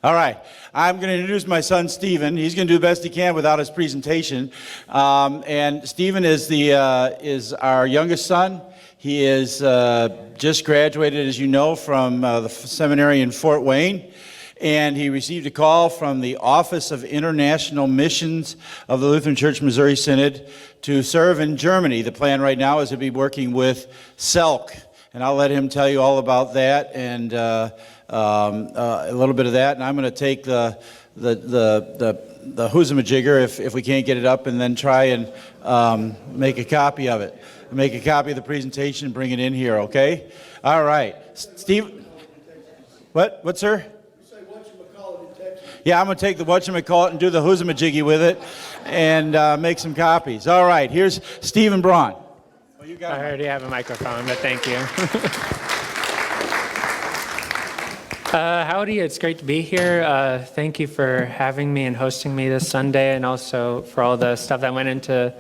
All right. I'm going to introduce my son, Stephen. He's going to do the best he can without his presentation. And Stephen is our youngest son. He is just graduated, as you know, from the seminary in Fort Wayne. And he received a call from the Office of International Missions of the Lutheran Church Missouri Synod to serve in Germany. The plan right now is to be working with SELC. And I'll let him tell you all about that and a little bit of that. And I'm going to take the whoozamajigger if we can't get it up, and then try and make a copy of it. Make a copy of the presentation and bring it in here, okay? All right. Steve? What, sir? Yeah, I'm going to take the whatchamacallit and do the whoozamajiggy with it and make some copies. All right, here's Stephen Braun. Well, I already have a microphone, but thank you. Howdy, it's great to be here. Thank you for having me and hosting me this Sunday, and also for all the stuff that went into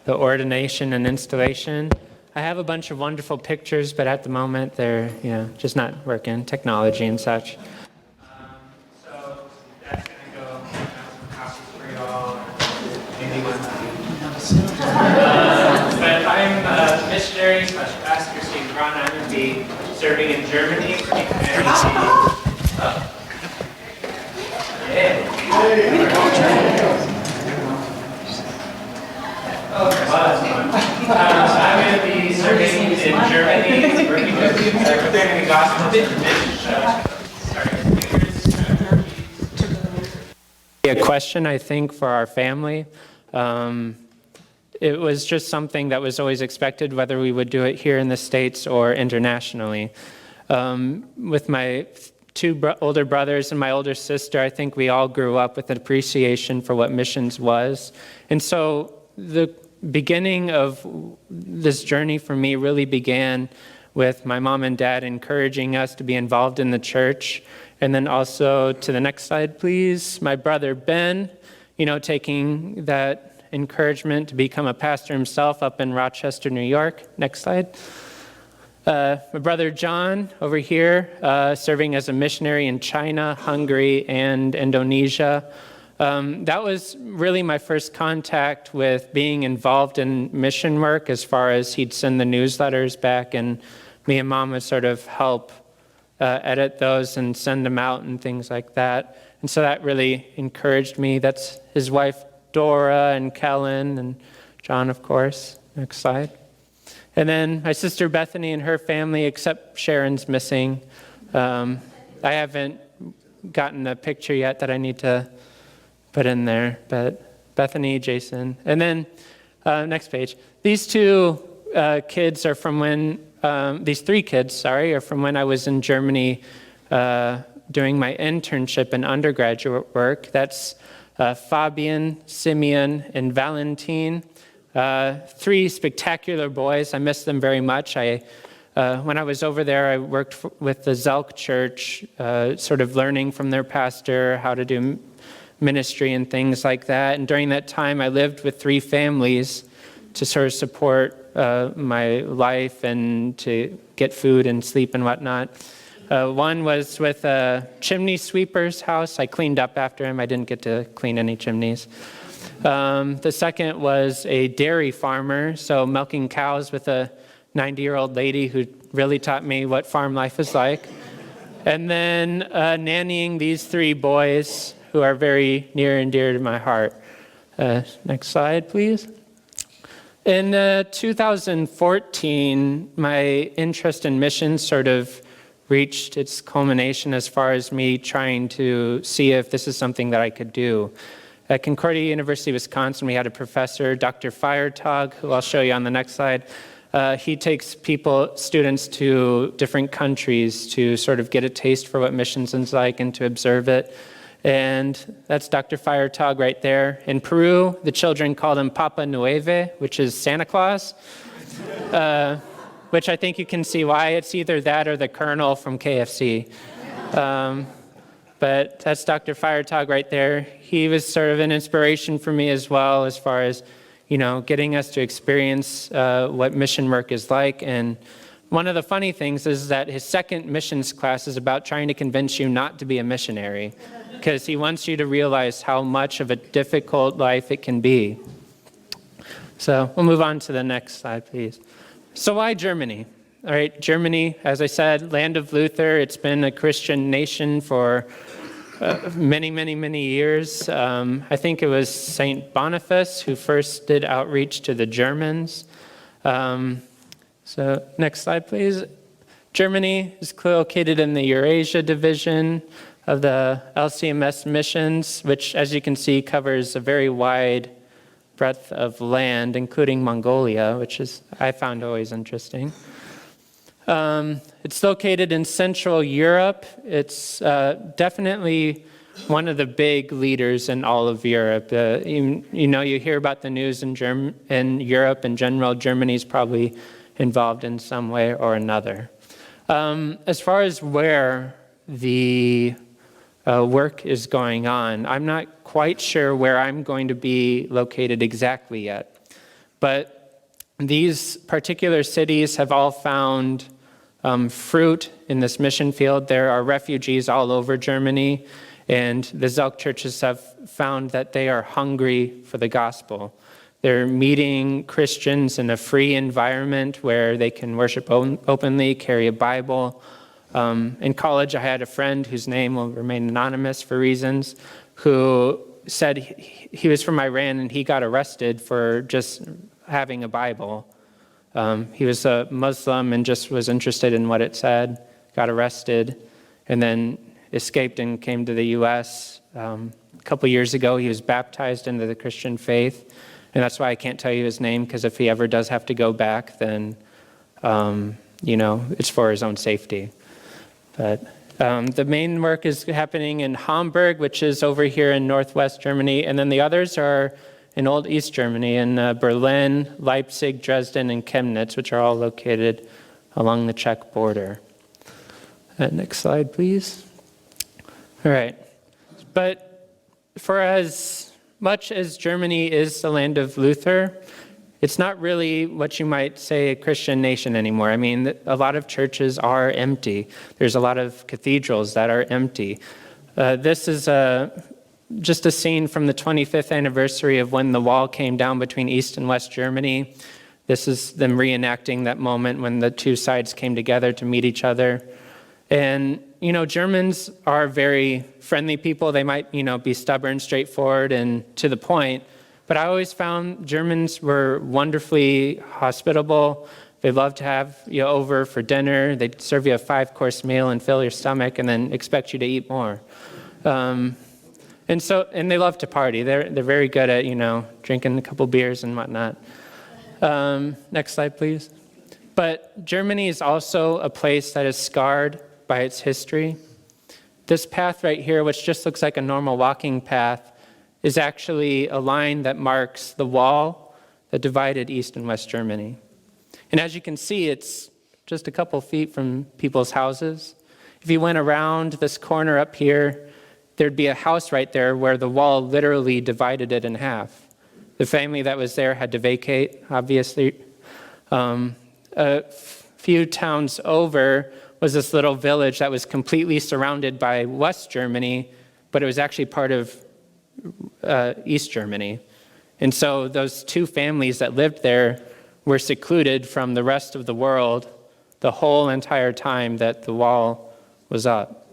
the ordination and installation. I have a bunch of wonderful pictures, but at the moment they're just not working, technology and such. So that's going to go copies for y'all. But I'm a missionary / pastor, Steve Braun. I'm going to be serving in Germany for the community. I'm going to be serving in Germany, working with the gospel mission. A question, I think, for our family. It was just something that was always expected, whether we would do it here in the States or internationally. With my two older brothers and my older sister, I think we all grew up with an appreciation for what missions was. And so the beginning of this journey for me really began with my mom and dad encouraging us to be involved in the church. And then also, to the next slide, please, my brother Ben, taking that encouragement to become a pastor himself up in Rochester, New York. Next slide. My brother John over here, serving as a missionary in China, Hungary, and Indonesia. That was really my first contact with being involved in mission work, as far as he'd send the newsletters back, and me and Mom would sort of help edit those and send them out and things like that. And so that really encouraged me. That's his wife, Dora, and Kellen, and John, of course. Next slide. And then my sister Bethany and her family, except Sharon's missing. I haven't gotten a picture yet that I need to put in there, but Bethany, Jason. And then next page. These two kids are from when, these three kids, are from when I was in Germany doing my internship and undergraduate work. That's Fabian, Simeon, and Valentin. Three spectacular boys. I miss them very much. When I was over there, I worked with the Zelk Church, sort of learning from their pastor how to do ministry and things like that. And during that time, I lived with three families to sort of support my life and to get food and sleep and whatnot. One was with a chimney sweeper's house. I cleaned up after him. I didn't get to clean any chimneys. The second was a dairy farmer, so milking cows with a 90-year-old lady who really taught me what farm life is like. And then nannying these three boys who are very near and dear to my heart. Next slide, please. In 2014, my interest in missions sort of reached its culmination as far as me trying to see if this is something that I could do. At Concordia University, Wisconsin, we had a professor, Dr. Feiertag, who I'll show you on the next slide. He takes students to different countries to sort of get a taste for what missions is like and to observe it. And that's Dr. Feiertag right there. In Peru, the children called him Papa Nueve, which is Santa Claus, which I think you can see why. It's either that or the Colonel from KFC. But that's Dr. Feiertag right there. He was sort of an inspiration for me as well, as far as, getting us to experience what mission work is like. And one of the funny things is that his second missions class is about trying to convince you not to be a missionary. because he wants you to realize how much of a difficult life it can be. So we'll move on to the next slide, please. So why Germany? All right, Germany, as I said, land of Luther. It's been a Christian nation for many, many, many years. I think it was St. Boniface who first did outreach to the Germans. So next slide, please. Germany is located in the Eurasia division of the LCMS missions, which, as you can see, covers a very wide breadth of land, including Mongolia, which is I found always interesting. It's located in Central Europe. It's definitely one of the big leaders in all of Europe. You hear about the news in Europe in general. Germany's probably involved in some way or another. As far as where the work is going on, I'm not quite sure where I'm going to be located exactly yet. But these particular cities have all found fruit in this mission field. There are refugees all over Germany, and the Zelk churches have found that they are hungry for the gospel. They're meeting Christians in a free environment where they can worship openly, carry a Bible. In college, I had a friend whose name will remain anonymous for reasons, who said he was from Iran and he got arrested for just having a Bible. He was a Muslim and just was interested in what it said, got arrested, and then escaped and came to the U.S. A couple years ago, he was baptized into the Christian faith, and that's why I can't tell you his name, because if he ever does have to go back, then, it's for his own safety. But the main work is happening in Hamburg, which is over here in northwest Germany, and then the others are in Old East Germany, in Berlin, Leipzig, Dresden, and Chemnitz, which are all located along the Czech border. Next slide, please. All right. But for as much as Germany is the land of Luther, it's not really what you might say a Christian nation anymore. I mean, a lot of churches are empty. There's a lot of cathedrals that are empty. This is just a scene from the 25th anniversary of when the wall came down between East and West Germany. This is them reenacting that moment when the two sides came together to meet each other. And, Germans are very friendly people. They might, be stubborn, straightforward, and to the point. But I always found Germans were wonderfully hospitable. They love to have you over for dinner. They'd serve you a 5-course meal and fill your stomach and then expect you to eat more. And they love to party. They're very good at, drinking a couple beers and whatnot. Next slide, please. But Germany is also a place that is scarred by its history. This path right here, which just looks like a normal walking path, is actually a line that marks the wall that divided East and West Germany. And as you can see, it's just a couple feet from people's houses. If you went around this corner up here, there'd be a house right there where the wall literally divided it in half. The family that was there had to vacate, obviously. A few towns over was this little village that was completely surrounded by West Germany, but it was actually part of East Germany. And so those two families that lived there were secluded from the rest of the world the whole entire time that the wall was up.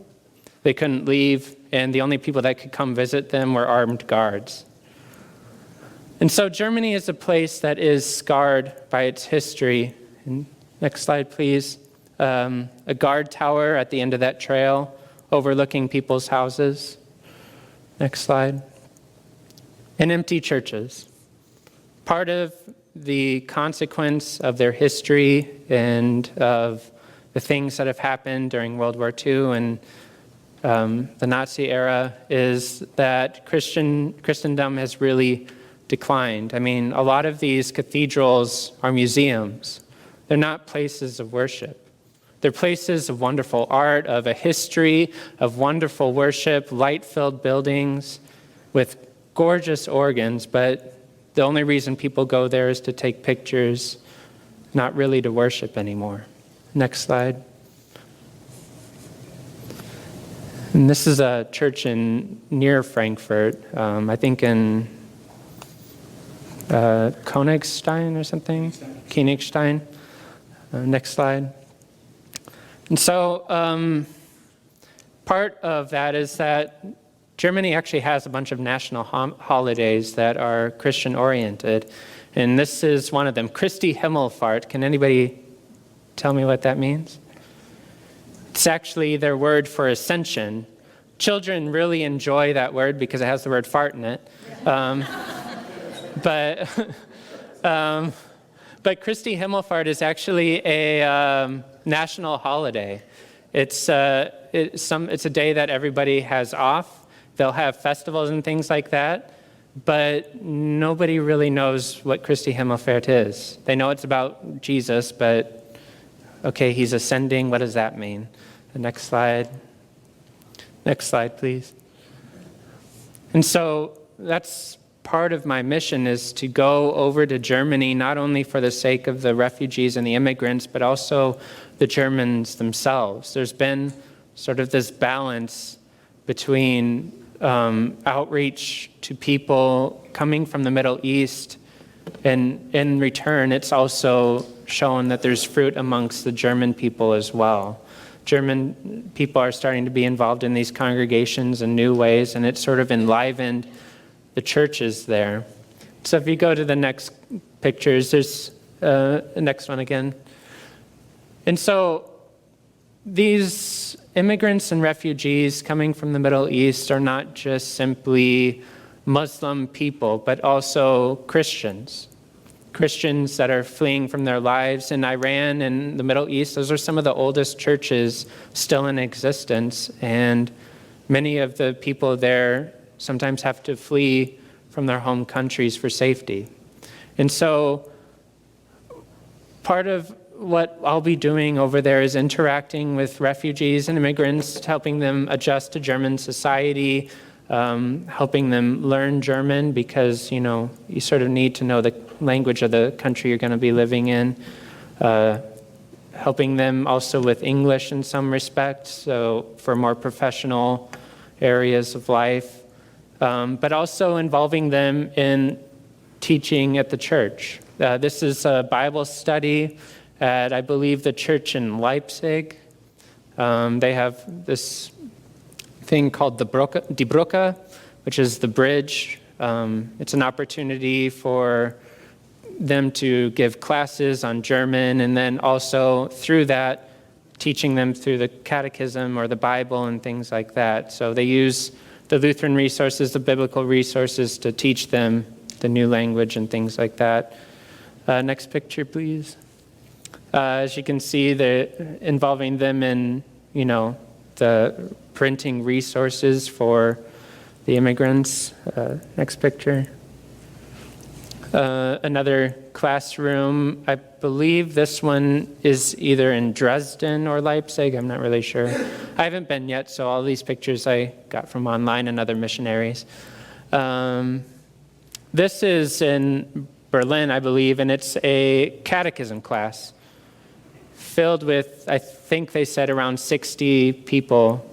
They couldn't leave, and the only people that could come visit them were armed guards. And so Germany is a place that is scarred by its history. And next slide, please. A guard tower at the end of that trail overlooking people's houses. Next slide. And empty churches. Part of the consequence of their history and of the things that have happened during World War II and the Nazi era is that Christendom has really declined. I mean, a lot of these cathedrals are museums. They're not places of worship. They're places of wonderful art, of a history, of wonderful worship, light-filled buildings with gorgeous organs, but the only reason people go there is to take pictures, not really to worship anymore. Next slide. And this is a church near Frankfurt, I think in Königstein or something? Königstein. Next slide. And so part of that is that Germany actually has a bunch of national holidays that are Christian-oriented. And this is one of them, Christi Himmelfahrt. Can anybody tell me what that means? It's actually their word for ascension. Children really enjoy that word because it has the word fart in it. But Christi Himmelfahrt is actually a national holiday. It's a day that everybody has off. They'll have festivals and things like that, but nobody really knows what Christi Himmelfahrt is. They know it's about Jesus, but okay, he's ascending. What does that mean? The next slide. Next slide, please. And so that's part of my mission, is to go over to Germany, not only for the sake of the refugees and the immigrants, but also the Germans themselves. There's been sort of this balance between outreach to people coming from the Middle East, and in return, it's also shown that there's fruit amongst the German people as well. German people are starting to be involved in these congregations in new ways, and it's sort of enlivened the churches there. So if you go to the next pictures, there's the next one again. And so these immigrants and refugees coming from the Middle East are not just simply Muslim people, but also Christians. Christians that are fleeing from their lives in Iran and the Middle East. Those are some of the oldest churches still in existence, and many of the people there sometimes have to flee from their home countries for safety. And so part of what I'll be doing over there is interacting with refugees and immigrants, helping them adjust to German society, helping them learn German, because, you know, you sort of need to know the language of the country you're going to be living in. Helping them also with English in some respects, so for more professional areas of life. But also involving them in teaching at the church. This is a Bible study at, I believe, the church in Leipzig. They have this thing called Die Brücke, which is the bridge. It's an opportunity for them to give classes on German, and then also through that, teaching them through the catechism or the Bible and things like that. So they use the Lutheran resources, the biblical resources, to teach them the new language and things like that. Next picture, please. As you can see, they're involving them in, you know, the printing resources for the immigrants. Next picture. Another classroom. I believe this one is either in Dresden or Leipzig. I'm not really sure. I haven't been yet, so all these pictures I got from online and other missionaries. This is in Berlin, I believe, and it's a catechism class filled with, I think they said, around 60 people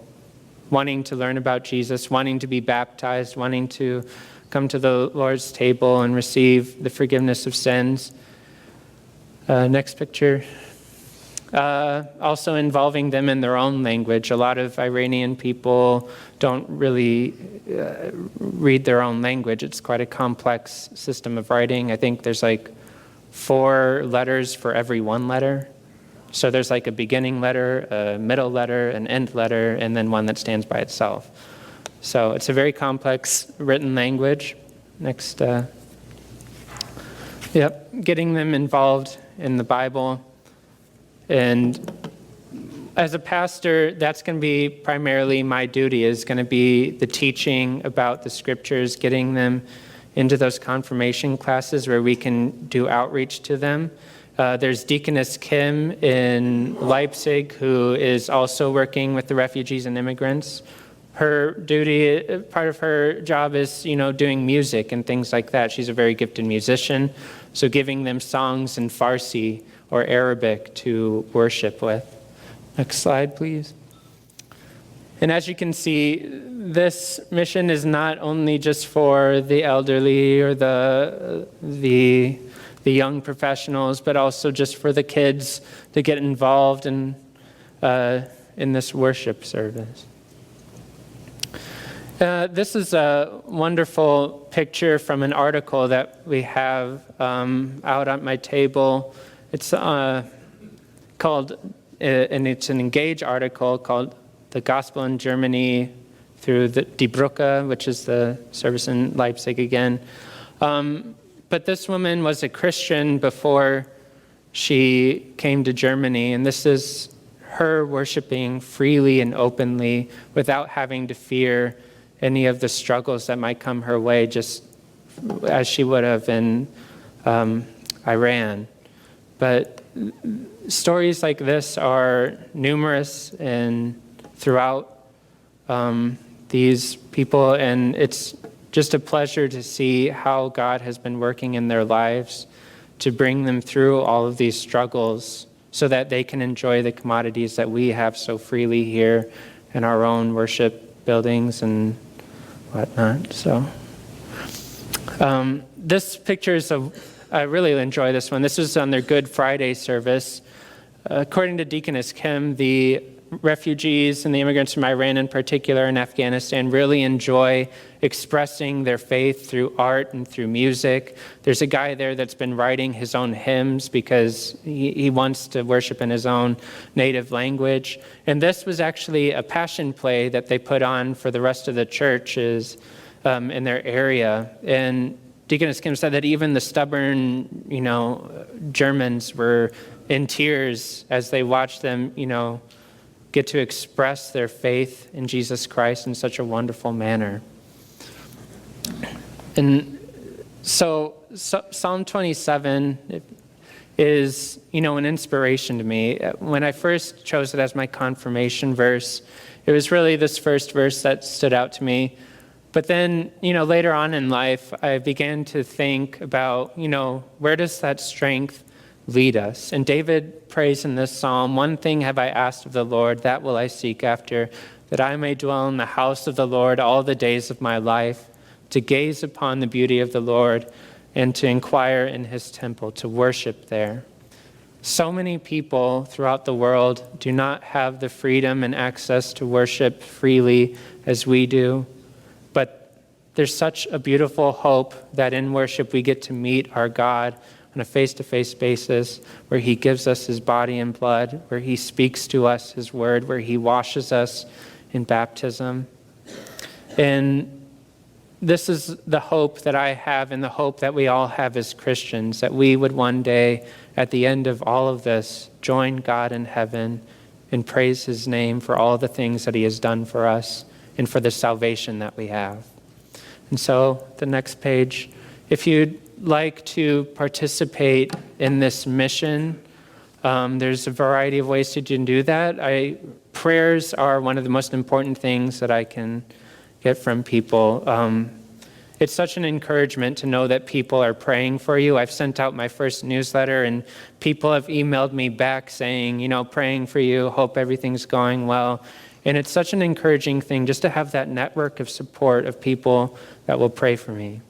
wanting to learn about Jesus, wanting to be baptized, wanting to come to the Lord's table and receive the forgiveness of sins. Next picture. Also involving them in their own language. A lot of Iranian people don't really read their own language. It's quite a complex system of writing. I think there's like 4 letters for every 1 letter. So there's like a beginning letter, a middle letter, an end letter, and then one that stands by itself. So it's a very complex written language. Next. Getting them involved in the Bible. And as a pastor, that's going to be primarily my duty, is going to be the teaching about the scriptures, getting them into those confirmation classes where we can do outreach to them. There's Deaconess Kim in Leipzig, who is also working with the refugees and immigrants. Her duty, part of her job is, you know, doing music and things like that. She's a very gifted musician, so giving them songs in Farsi or Arabic to worship with. Next slide, please. And as you can see, this mission is not only just for the elderly or the young professionals, but also just for the kids to get involved in this worship service. This is a wonderful picture from an article that we have out on my table. It's called, and it's an Engage article called "The Gospel in Germany through the Die Brücke," which is the service in Leipzig again. But this woman was a Christian before she came to Germany, and this is her worshiping freely and openly without having to fear any of the struggles that might come her way, just as she would have in Iran. But stories like this are numerous and throughout these people, and it's just a pleasure to see how God has been working in their lives to bring them through all of these struggles so that they can enjoy the commodities that we have so freely here in our own worship buildings and whatnot. So this picture is I really enjoy this one. This was on their Good Friday service. According to Deaconess Kim, the refugees and the immigrants from Iran in particular and Afghanistan really enjoy expressing their faith through art and through music. There's a guy there that's been writing his own hymns because he wants to worship in his own native language. And this was actually a passion play that they put on for the rest of the churches in their area. And Deaconess Kim said that even the stubborn, Germans were in tears as they watched them, get to express their faith in Jesus Christ in such a wonderful manner. And so Psalm 27 is, an inspiration to me. When I first chose it as my confirmation verse, it was really this first verse that stood out to me. But then, later on in life, I began to think about, where does that strength lead us? And David prays in this psalm, "One thing have I asked of the Lord, that will I seek after, that I may dwell in the house of the Lord all the days of my life, to gaze upon the beauty of the Lord and to inquire in his temple," to worship there. So many people throughout the world do not have the freedom and access to worship freely as we do. But there's such a beautiful hope that in worship we get to meet our God on a face-to-face basis, where he gives us his body and blood, where he speaks to us his word, where he washes us in baptism. And this is the hope that I have and the hope that we all have as Christians, that we would one day, at the end of all of this, join God in heaven and praise his name for all the things that he has done for us and for the salvation that we have. And so the next page, if you'd like to participate in this mission, there's a variety of ways to do that. Prayers are one of the most important things that I can get from people. It's such an encouragement to know that people are praying for you. I've sent out my first newsletter, and people have emailed me back saying, praying for you, hope everything's going well. And it's such an encouraging thing just to have that network of support of people that will pray for me.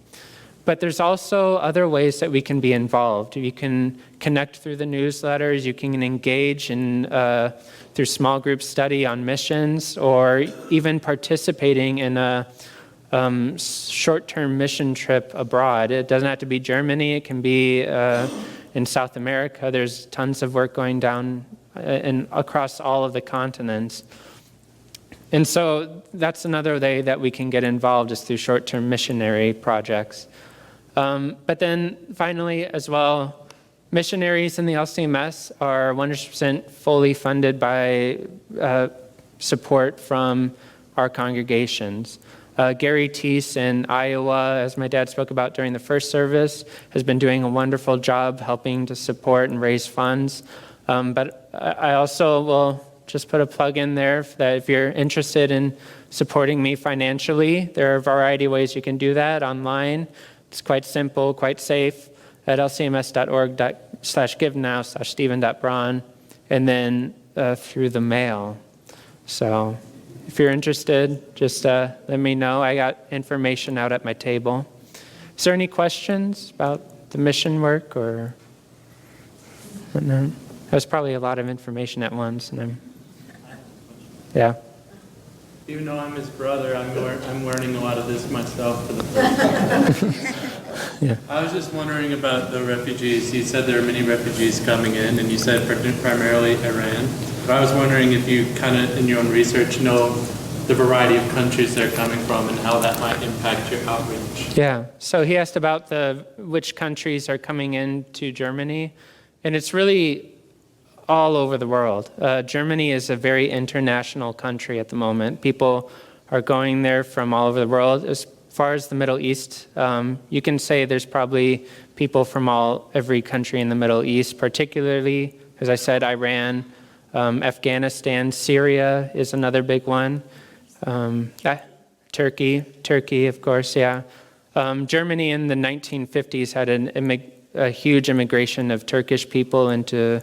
But there's also other ways that we can be involved. You can connect through the newsletters. You can engage in through small group study on missions, or even participating in a short-term mission trip abroad. It doesn't have to be Germany. It can be in South America. There's tons of work going down across all of the continents. And so that's another way that we can get involved, is through short-term missionary projects. But then finally as well, missionaries in the LCMS are 100% fully funded by support from our congregations. Gary Teese in Iowa, as my dad spoke about during the first service, has been doing a wonderful job helping to support and raise funds. But I also will just put a plug in there that if you're interested in supporting me financially, there are a variety of ways you can do that online. It's quite simple, quite safe, at lcms.org/givenow/Stephen.Braun, and then through the mail. So if you're interested, just let me know. I got information out at my table. Is there any questions about the mission work or whatnot? That was probably a lot of information at once, and yeah. Even though I'm his brother, I'm learning a lot of this myself for the first time. Yeah. I was just wondering about the refugees. You said there are many refugees coming in, and you said primarily Iran. But I was wondering if you kind of, in your own research, know the variety of countries they're coming from and how that might impact your outreach. Yeah, so he asked about which countries are coming into Germany, and it's really all over the world. Germany is a very international country at the moment. People are going there from all over the world. As far as the Middle East, you can say there's probably people from every country in the Middle East, particularly, as I said, Iran, Afghanistan, Syria is another big one. Turkey, of course, yeah. Germany in the 1950s had a huge immigration of Turkish people into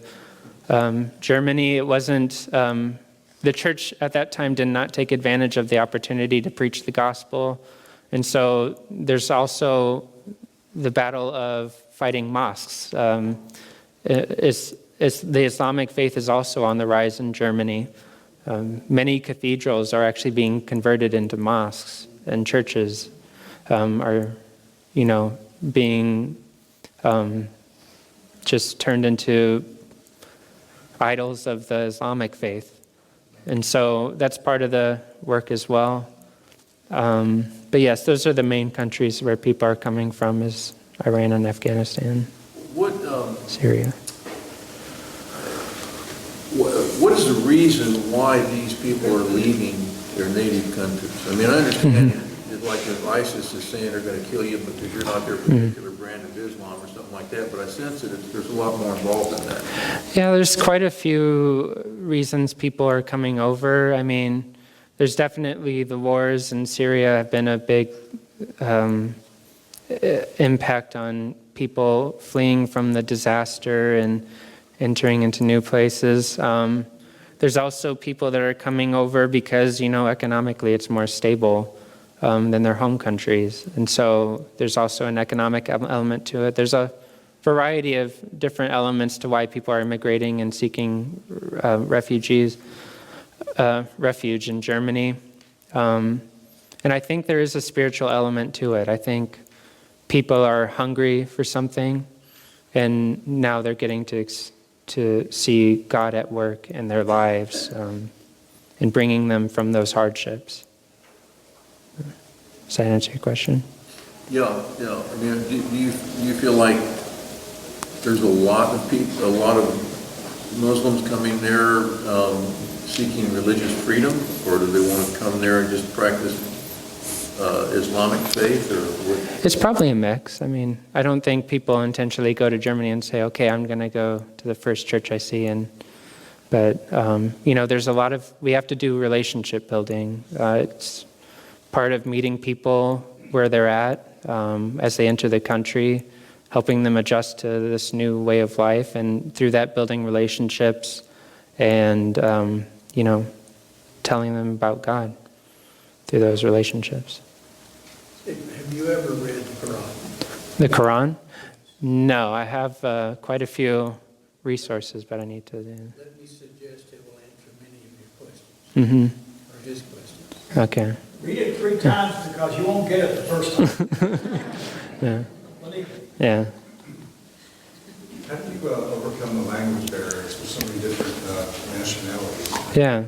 Germany. It wasn't, the church at that time did not take advantage of the opportunity to preach the gospel. And so there's also the battle of fighting mosques. The Islamic faith is also on the rise in Germany. Many cathedrals are actually being converted into mosques, and churches are, being just turned into idols of the Islamic faith. And so that's part of the work as well. But yes, those are the main countries where people are coming from, is Iran and Afghanistan, Syria. What is the reason why these people are leaving their native countries? I mean, I understand like if ISIS is saying they're going to kill you because you're not their particular brand of Islam or something like that, but I sense that there's a lot more involved in that. Yeah, there's quite a few reasons people are coming over. I mean, there's definitely the wars in Syria have been a big impact on people fleeing from the disaster and entering into new places. There's also people that are coming over because, economically it's more stable than their home countries. And so there's also an economic element to it. There's a variety of different elements to why people are immigrating and seeking refuge in Germany. And I think there is a spiritual element to it. I think people are hungry for something, and now they're getting to see God at work in their lives and bringing them from those hardships. Does that answer your question? Yeah. I mean, do you feel like there's a lot of people, a lot of Muslims coming there seeking religious freedom, or do they want to come there and just practice Islamic faith, or what? It's probably a mix. I mean, I don't think people intentionally go to Germany and say, okay, I'm going to go to the first church I see. But there's a lot of, we have to do relationship building. It's part of meeting people where they're at as they enter the country, helping them adjust to this new way of life, and through that building relationships and, telling them about God through those relationships. Have you ever read the Quran? The Quran? No, I have quite a few resources, but I need to. Let me suggest it will answer many of your questions, or his questions. Okay. Read it 3 times because you won't get it the first time. Yeah. Believe me. Yeah. How do you overcome the language barriers for so many different nationalities? Yeah.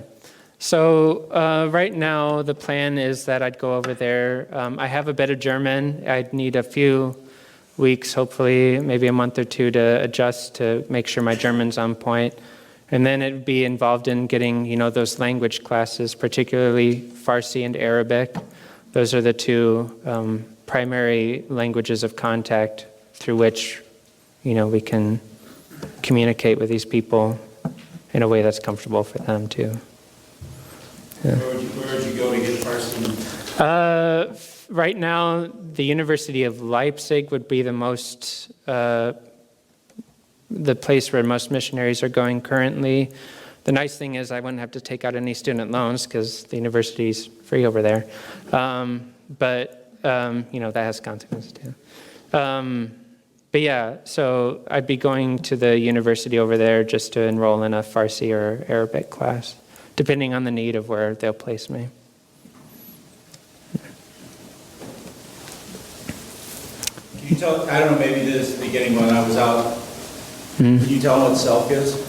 So right now the plan is that I'd go over there. I have a bit of German. I'd need a few weeks, hopefully, maybe a month or 2 to adjust to make sure my German's on point. And then it'd be involved in getting, those language classes, particularly Farsi and Arabic. Those are the 2 primary languages of contact through which, we can communicate with these people in a way that's comfortable for them too. Yeah. Where would you go to get Farsi? Right now, the University of Leipzig would be the most, the place where most missionaries are going currently. The nice thing is I wouldn't have to take out any student loans because the university's free over there. But that has consequences too. But yeah, so I'd be going to the university over there just to enroll in a Farsi or Arabic class, depending on the need of where they'll place me. Can you tell, I don't know, maybe this is the beginning when I was out, can you tell them what Selk is?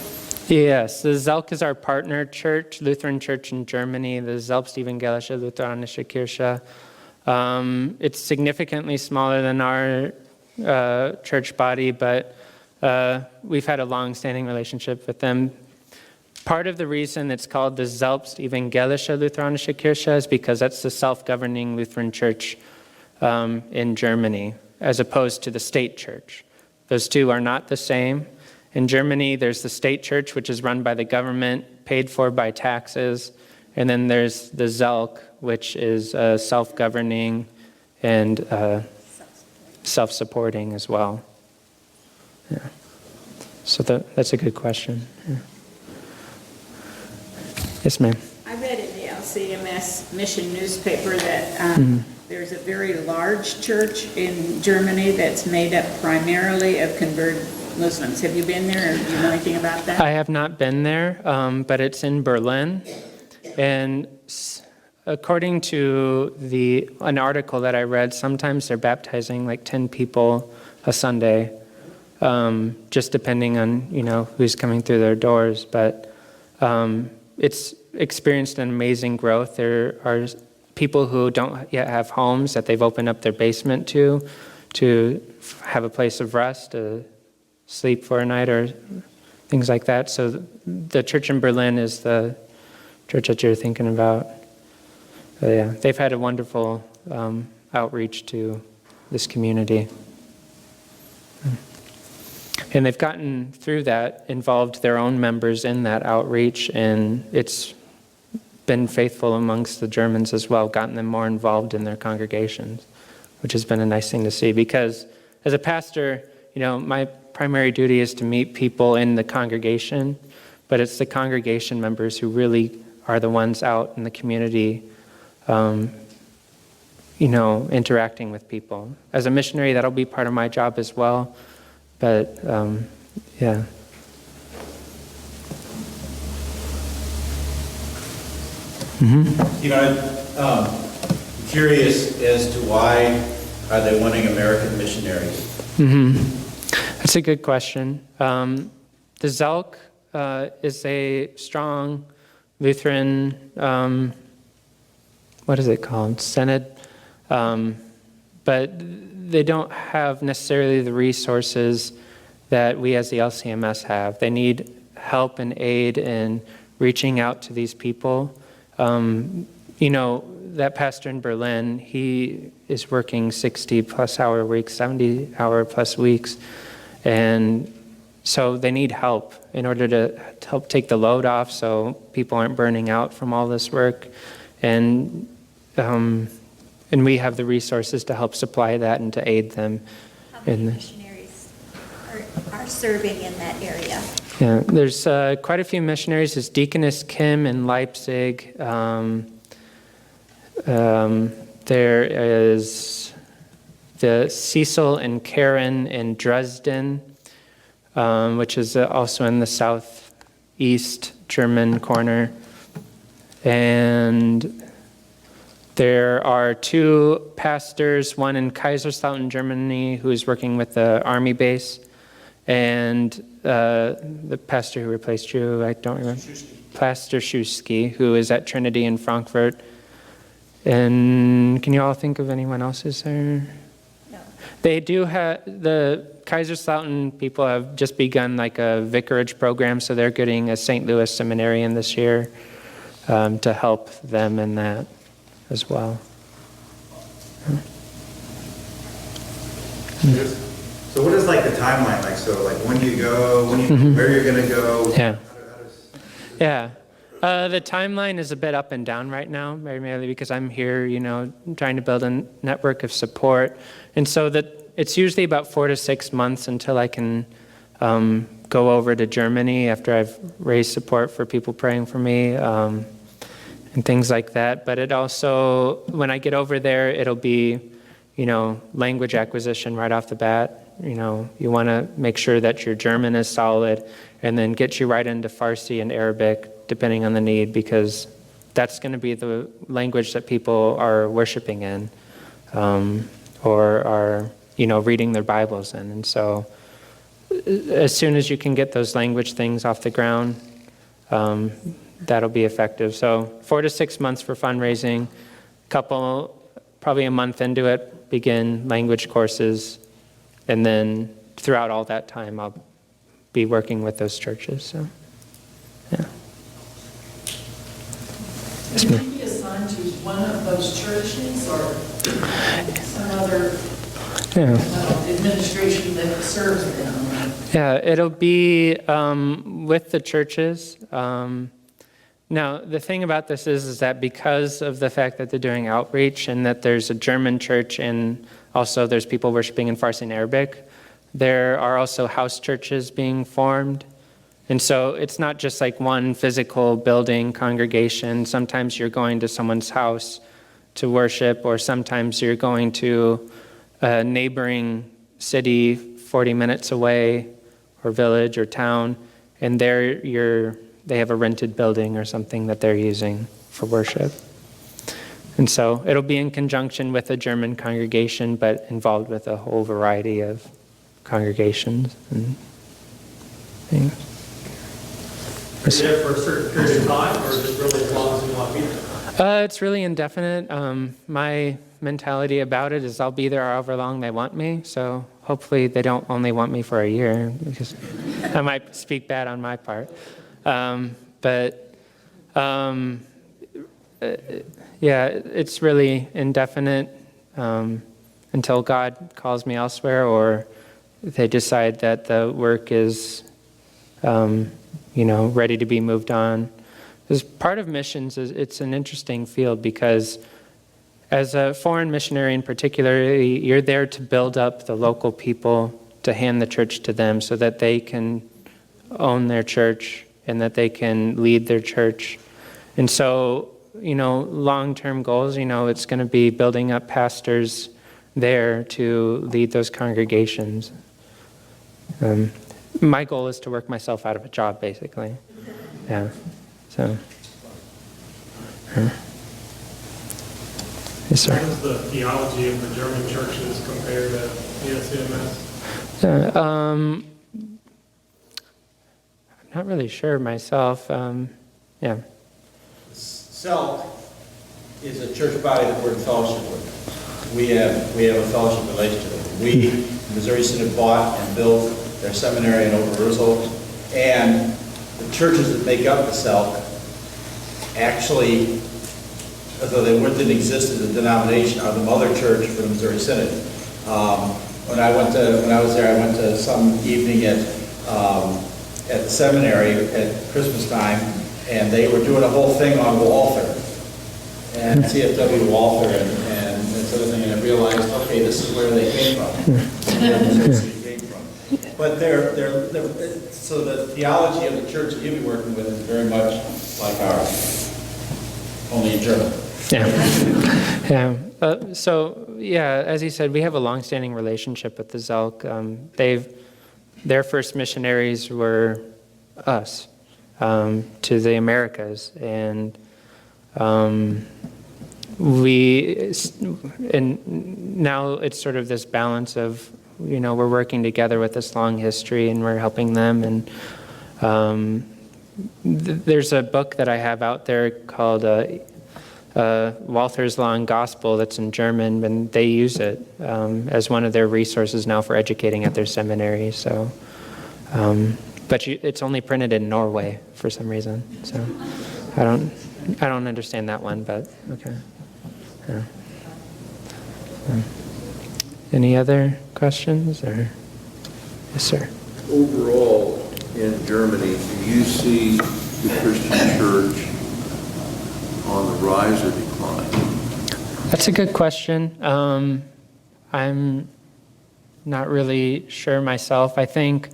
Yes, the Zelk is our partner church, Lutheran church in Germany, the Selbstevangelische Lutheranische Kirche. It's significantly smaller than our church body, but we've had a long-standing relationship with them. Part of the reason it's called the Selbstevangelische Lutheranische Kirche is because that's the self-governing Lutheran church in Germany, as opposed to the state church. Those two are not the same. In Germany, there's the state church, which is run by the government, paid for by taxes, and then there's the Zelk, which is self-governing and self-supporting as well. Yeah. So that's a good question. Yeah. Yes, ma'am. I read in the LCMS mission newspaper that there's a very large church in Germany that's made up primarily of converted Muslims. Have you been there, or do you know anything about that? I have not been there, but it's in Berlin. And according to an article that I read, sometimes they're baptizing like 10 people a Sunday, just depending on who's coming through their doors. But it's experienced an amazing growth. There are people who don't yet have homes that they've opened up their basement to have a place of rest, to sleep for a night or things like that. So the church in Berlin is the church that you're thinking about. But yeah, they've had a wonderful outreach to this community. And they've gotten through that, involved their own members in that outreach, and it's been faithful amongst the Germans as well, gotten them more involved in their congregations, which has been a nice thing to see. Because as a pastor, my primary duty is to meet people in the congregation, but it's the congregation members who really are the ones out in the community, interacting with people. As a missionary, that'll be part of my job as well. But, yeah. I'm curious as to why are they wanting American missionaries? That's a good question. The Zelk is a strong Lutheran, what is it called? Synod. But they don't have necessarily the resources that we as the LCMS have. They need help and aid in reaching out to these people. That pastor in Berlin, he is working 60-plus hour weeks, 70-hour-plus weeks. And so they need help in order to help take the load off so people aren't burning out from all this work. And we have the resources to help supply that and to aid them. How many missionaries are serving in that area? Yeah, there's quite a few missionaries. There's Deaconess Kim in Leipzig. There is the Cecil and Karen in Dresden, which is also in the southeast German corner. And there are two pastors, one in Kaiserslautern, Germany, who is working with the army base, and the pastor who replaced you, I don't remember, Pastor Schuski, who is at Trinity in Frankfurt. And can you all think of anyone else is there? No. They do have, the Kaiserslautern people have just begun like a vicarage program, so they're getting a St. Louis seminarian this year to help them in that as well. So what is like the timeline like? So like when do you go, where you're going to go? Yeah. Yeah. The timeline is a bit up and down right now, primarily because I'm here, trying to build a network of support. And so that it's usually about 4 to 6 months until I can go over to Germany after I've raised support for people praying for me, and things like that. But it also, when I get over there, it'll be, language acquisition right off the bat. You want to make sure that your German is solid, and then get you right into Farsi and Arabic, depending on the need, because that's going to be the language that people are worshiping in, or are, reading their Bibles in. And so as soon as you can get those language things off the ground, that'll be effective. So 4 to 6 months for fundraising, probably a month into it, begin language courses, and then throughout all that time, I'll be working with those churches. So, yeah. Yes, Will ma'am. you be assigned to one of those churches or some other administration that serves them? Yeah, it'll be with the churches. Now, the thing about this is that because of the fact that they're doing outreach and that there's a German church and also there's people worshiping in Farsi and Arabic, there are also house churches being formed. And so it's not just like one physical building congregation. Sometimes you're going to someone's house to worship, or sometimes you're going to a neighboring city 40 minutes away, or village or town, and they have a rented building or something that they're using for worship. And so it'll be in conjunction with a German congregation, but involved with a whole variety of congregations and things. Is it there for a certain period of time, or is it really as long as you want to be there? It's really indefinite. My mentality about it is I'll be there however long they want me, so hopefully they don't only want me for a year, because I might speak bad on my part. Yeah, it's really indefinite until God calls me elsewhere, or they decide that the work is, ready to be moved on. Because part of missions is it's an interesting field, because as a foreign missionary in particular, you're there to build up the local people, to hand the church to them so that they can own their church and that they can lead their church. And so, long-term goals, it's going to be building up pastors there to lead those congregations. My goal is to work myself out of a job, basically. Yeah. So. Yes, sir. How does the theology of the German churches compare to ESCMS? I'm not really sure myself. Yeah. SELC is a church body that we're in fellowship with. We have a fellowship relationship. We, the Missouri Synod, bought and built their seminary in Ober-Ursul, and the churches that make up the SELC actually, although they didn't exist as a denomination, are the mother church for the Missouri Synod. When I was there, I went to some evening at the seminary at Christmas time, and they were doing a whole thing on Walther and CFW Walther and sort of thing, and I realized, okay, this is where they came from. But so the theology of the church that you'll be working with is very much like ours, only in German. Yeah. Yeah. As he said, we have a long-standing relationship with the ZELC. Their first missionaries were us, to the Americas, and now it's sort of this balance of, we're working together with this long history and we're helping them. And there's a book that I have out there called Walther's Law and Gospel that's in German, and they use it as one of their resources now for educating at their seminary. So, but it's only printed in Norway for some reason. So I don't understand that one, but okay. Yeah. Any other questions? Or yes, sir. Overall, in Germany, do you see the Christian church on the rise or decline? That's a good question. I'm not really sure myself. I think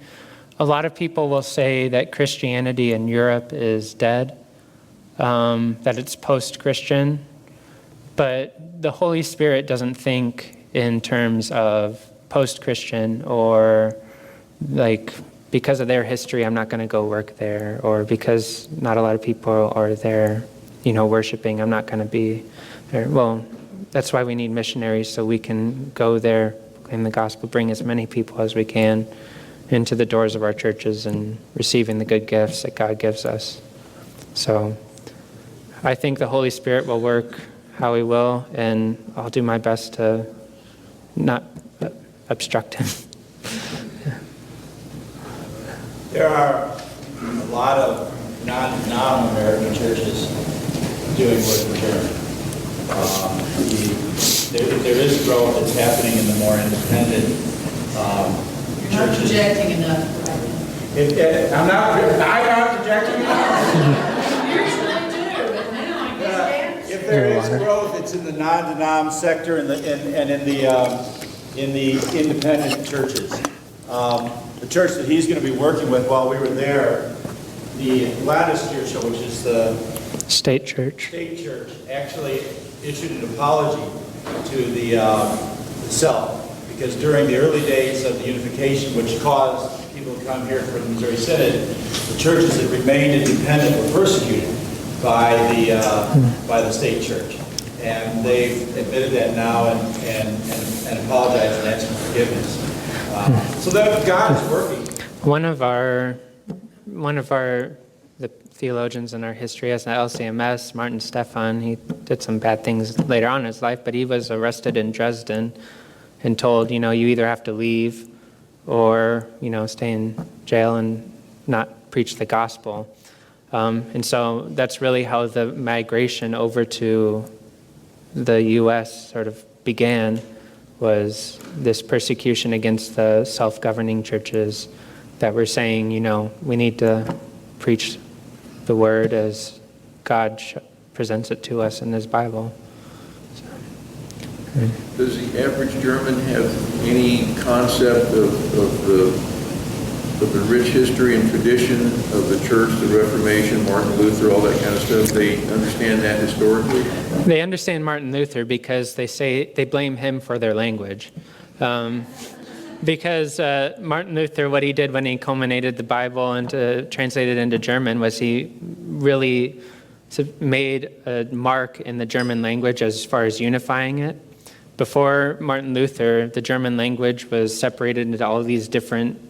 a lot of people will say that Christianity in Europe is dead, that it's post-Christian, but the Holy Spirit doesn't think in terms of post-Christian or like because of their history, I'm not going to go work there, or because not a lot of people are there, worshiping, I'm not going to be there. Well, that's why we need missionaries, so we can go there, proclaim the gospel, bring as many people as we can into the doors of our churches and receiving the good gifts that God gives us. So I think the Holy Spirit will work how He will, and I'll do my best to not obstruct Him. There are a lot of non-American churches doing work in Germany. There is growth that's happening in the more independent You're not churches. projecting enough right now. I'm not projecting enough. Usually do, but now I guess. If there is growth, it's in the non-denom sector and in the independent churches. The church that he's going to be working with while we were there, the Gladys Church, which is the State church. state church, actually issued an apology to the South, because during the early days of the unification, which caused people to come here for the Missouri Synod, the churches that remained independent were persecuted by the state church. And they've admitted that now and apologized and asked for forgiveness. So that God is working. One of the theologians in our history as an LCMS, Martin Stephan, he did some bad things later on in his life, but he was arrested in Dresden and told, you either have to leave or, stay in jail and not preach the gospel. And so that's really how the migration over to the U.S. sort of began, was this persecution against the self-governing churches that were saying, we need to preach the word as God presents it to us in His Bible. Does the average German have any concept of the rich history and tradition of the church, the Reformation, Martin Luther, all that kind of stuff? They understand that historically? They understand Martin Luther because they blame him for their language. Because Martin Luther, what he did when he culminated the Bible and translated it into German was he really made a mark in the German language as far as unifying it. Before Martin Luther, the German language was separated into all these different,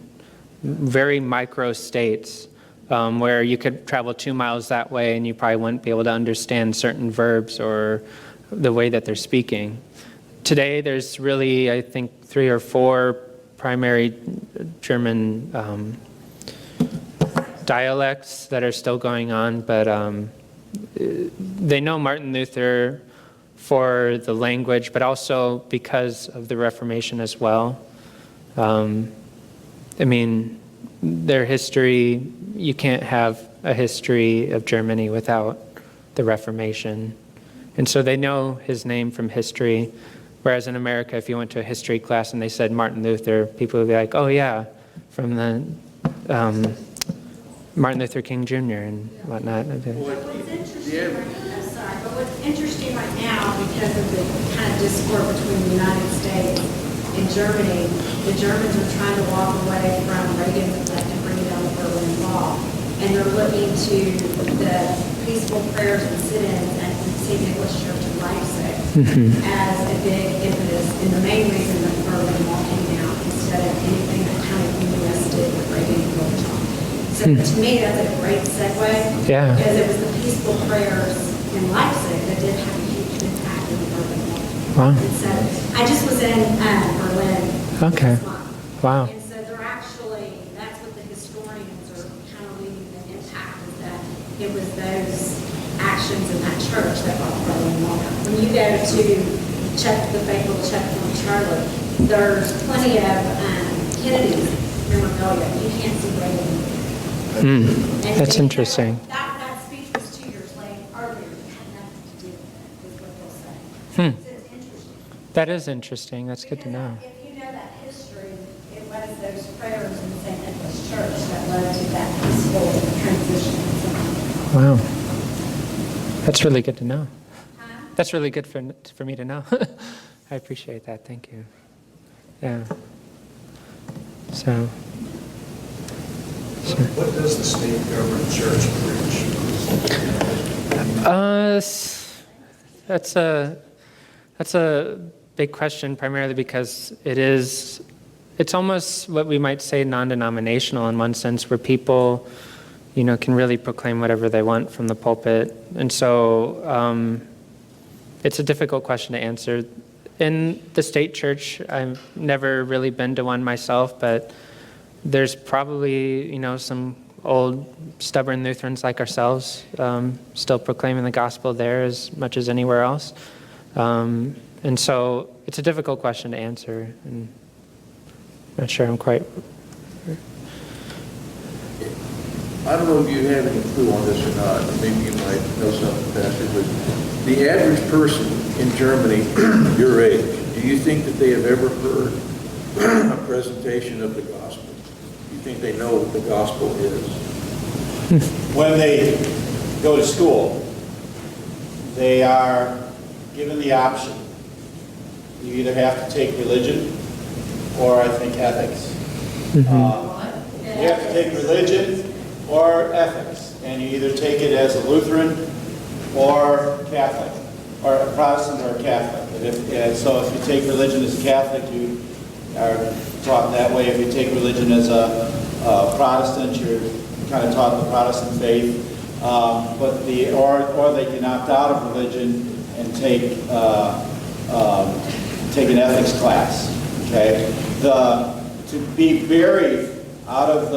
very micro states, where you could travel 2 miles that way and you probably wouldn't be able to understand certain verbs or the way that they're speaking. Today, there's really, I think, 3 or 4 primary German dialects that are still going on, but they know Martin Luther for the language, but also because of the Reformation as well. Their history, you can't have a history of Germany without the Reformation. And so they know his name from history. Whereas in America, if you went to a history class and they said Martin Luther, people would be like, oh yeah, from the Martin Luther King Jr. and whatnot. What's interesting, I'm sorry, but what's interesting right now, because of the kind of discord between the United States and Germany, the Germans are trying to walk away from Reagan's attempt to bring down the Berlin Wall. And they're looking to the peaceful prayers and sit-ins at the St. Nicholas Church in Leipzig as a big impetus, and the main reason that the Berlin Wall came down instead of anything that kind of the U.S. did with Reagan and Gorbachev. So to me, that's a great segue. Yeah. Because it was the peaceful prayers in Leipzig that did have a huge impact on the Berlin Wall. Wow. And so I just was in Berlin Okay. this month. Wow. And so they're actually, that's what the historians are kind of leading the impact, is that it was those actions in that church that brought the Berlin Wall down. When you go to the faithful checkpoint Charlotte, there's plenty of Kennedy's memorabilia. You can't see Reagan. That's interesting. That speech was 2 years late earlier. It had nothing to do with what they'll say. So it's interesting. That is interesting. That's good to know. If you know that history, it was those prayers in St. Nicholas Church that led to that peaceful transition. Wow. That's really good to know. That's really good for me to know. I appreciate that. Thank you. Yeah. So. What does the state government church preach? That's a big question, primarily because it's almost what we might say non-denominational in one sense, where people, can really proclaim whatever they want from the pulpit. And so it's a difficult question to answer. In the state church, I've never really been to one myself, but there's probably, some old, stubborn Lutherans like ourselves still proclaiming the gospel there as much as anywhere else. And so it's a difficult question to answer, and I'm not sure I'm quite... I don't know if you have any clue on this or not, maybe you might know something, Pastor, but the average person in Germany, your age, do you think that they have ever heard a presentation of the gospel? Do you think they know what the gospel is? When they go to school, they are given the option. You either have to take religion or, I think, ethics. You have to take religion or ethics, and you either take it as a Lutheran or Catholic, or a Protestant or a Catholic. So if you take religion as a Catholic, you are taught that way. If you take religion as a Protestant, you're kind of taught the Protestant faith. Or they can opt out of religion and take an ethics class. Okay, to be buried out of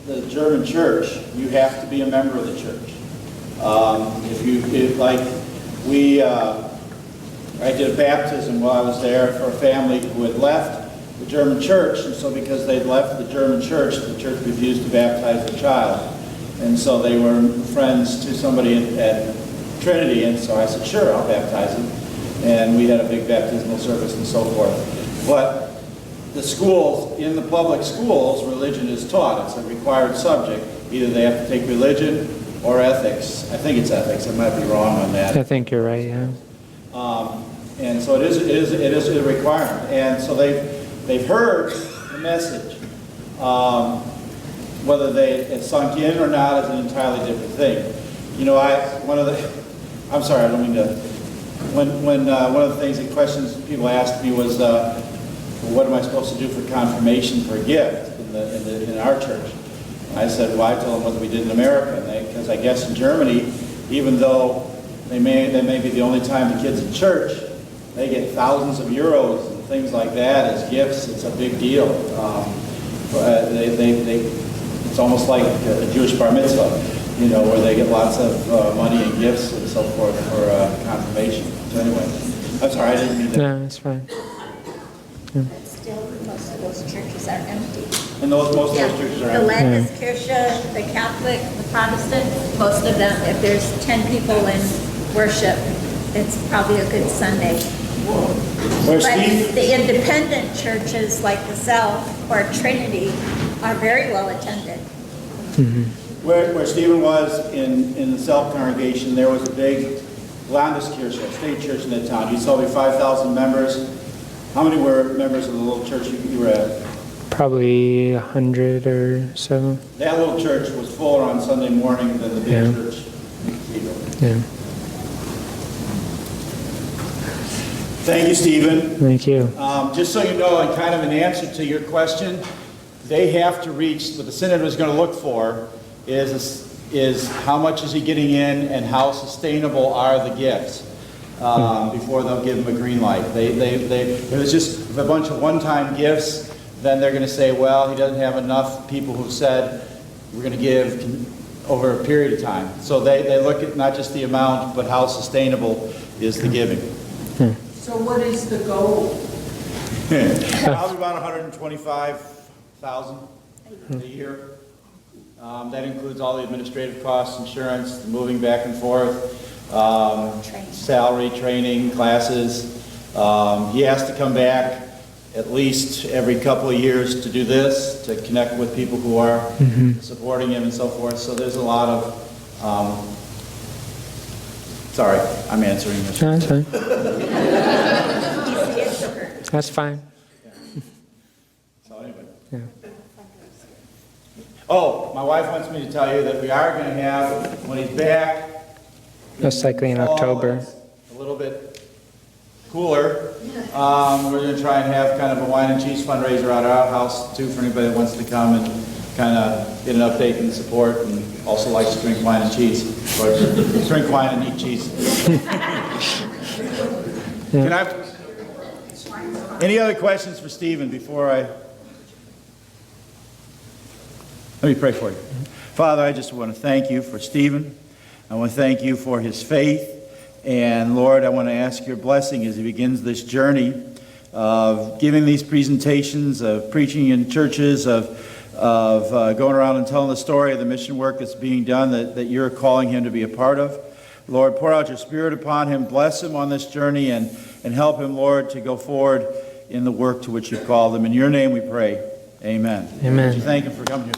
the German church, you have to be a member of the church. I did a baptism while I was there for a family who had left the German church, and so because they'd left the church refused to baptize the child. And so they were friends to somebody at Trinity, and so I said, sure, I'll baptize him. And we had a big baptismal service and so forth. But the schools, in the public schools, religion is taught. It's a required subject. Either they have to take religion or ethics. I think it's ethics. I might be wrong on that. I think you're right, yeah. And so it is a requirement. And so they've heard the message. Whether it's sunk in or not is an entirely different thing. I'm sorry, I don't mean to. One of the things that questions people asked me was, what am I supposed to do for confirmation for a gift in our church? I said, well, I told them what we did in America, because I guess in Germany, even though they may be the only time the kids in church, they get thousands of euros and things like that as gifts. It's a big deal. It's almost like a Jewish bar mitzvah, where they get lots of money and gifts and so forth for confirmation. So anyway, I'm sorry, I didn't mean to. No, it's fine. But still, most of those churches are empty. And most of those churches are The empty. Landeskirche, the Catholic, the Protestant, most of them, if there's 10 people in worship, it's probably a good Sunday. Where's But Steve? the independent churches like the South or Trinity are very well attended. Where Stephen was in the Self congregation, there was a big Landeskirche, a state church in that town. You saw me 5,000 members. How many were members of the little church you were at? Probably 100 or so. That little church was fuller on Sunday morning than the big Yeah. church in Cathedral. Yeah. Thank you, Stephen. Thank you. Just so you know, and kind of an answer to your question, they have to reach, what the synod was going to look for is how much is he getting in and how sustainable are the gifts before they'll give him a green light. If it's just a bunch of one-time gifts, then they're going to say, well, he doesn't have enough people who said we're going to give over a period of time. So they look at not just the amount, but how sustainable is the giving. So what is the goal? Probably about 125,000 a year. That includes all the administrative costs, insurance, the moving back and forth, salary, training, classes. He has to come back at least every couple of years to do this, to connect with people who are supporting him and so forth. So there's a lot of, sorry, I'm answering this. No, that's fine. That's fine. So anyway. Yeah. Oh, my wife wants me to tell you that we are going to have, when he's back, Most likely in fall, October. it's a little bit cooler. We're going to try and have kind of a wine and cheese fundraiser at our house too for anybody that wants to come and kind of get an update and support, and also likes to drink wine and cheese, or drink wine and eat cheese. Can I? Any other questions for Stephen before I? Let me pray for you. Father, I just want to thank you for Stephen. I want to thank you for his faith. And Lord, I want to ask your blessing as he begins this journey of giving these presentations, of preaching in churches, of going around and telling the story of the mission work that's being done that you're calling him to be a part of. Lord, pour out your Spirit upon him, bless him on this journey, and help him, Lord, to go forward in the work to which you've called him. In your name we pray. Amen. Amen. Would you thank him for coming here?